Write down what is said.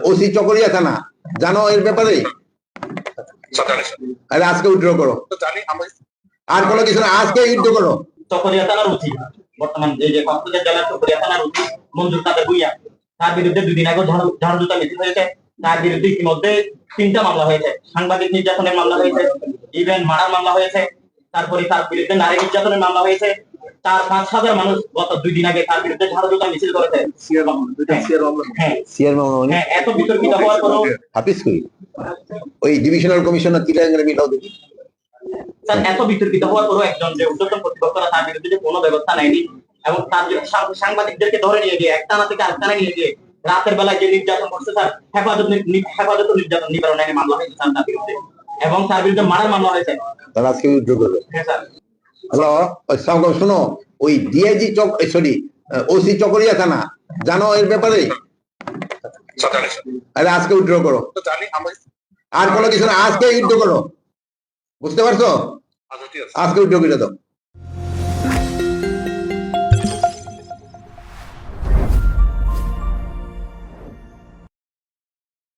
OC Chakaria থানা, জানো এর ব্যাপারে? আরে আজকে উইথড্র করো, আর কোনো কিছু না, আজকে উইথড্র করো। চকরিয়া থানার ওসি বর্তমান এই যে কক্সবাজার জেলার চকরিয়া থানার ওসি মঞ্জুর কাদের ভুইয়া, তার বিরুদ্ধে 2 দিন আগে ঝাড়ু জুতা মিছিল হয়েছে। তার বিরুদ্ধে ইতিমধ্যে 3টা মামলা হয়েছে। সাংবাদিক নির্যাতনের মামলা হয়েছে, ইভেন মারার মামলা হয়েছে, তারপরে তার বিরুদ্ধে নারী নির্যাতনের মামলা হয়েছে। 4-5 হাজার মানুষ গত 2 দিন আগে তার বিরুদ্ধে ঝাড়ু জুতা মিছিল করেছে। এত বিতর্কিত হওয়ার পরও হাফিজ কই ওই ডিভিশনাল কমিশনার চিটাগাং মিলাও দেখি। স্যার, এত বিতর্কিত হওয়ার পরও একজন যে উদ্যোক্তা কর্তৃপক্ষরা তার বিরুদ্ধে যে কোনো ব্যবস্থা নেয়নি এবং তার যে সাংবাদিকদেরকে ধরে নিয়ে গিয়ে একটানা থেকে আরেকটানা নিয়ে গিয়ে রাতের বেলায় যে নির্যাতন করছে স্যার, হেফাজত নির্যাতন নিবারণ আইনে মামলা হয়েছে স্যার তার বিরুদ্ধে, এবং তার বিরুদ্ধে মারার মামলা হয়েছে। তাহলে আজকে উইথড্র করবে? হ্যাঁ স্যার। হ্যালো, আসসালামু শোনো, ওই ডিআইজি সরি ওসি চকরিয়া থানা, জানো এর ব্যাপারে? আরে আজকে উইথড্র করো, আর কোনো কিছু না, আজকে উইথড্র করো, বুঝতে পারছো? আজকে উইথড্র করে দাও।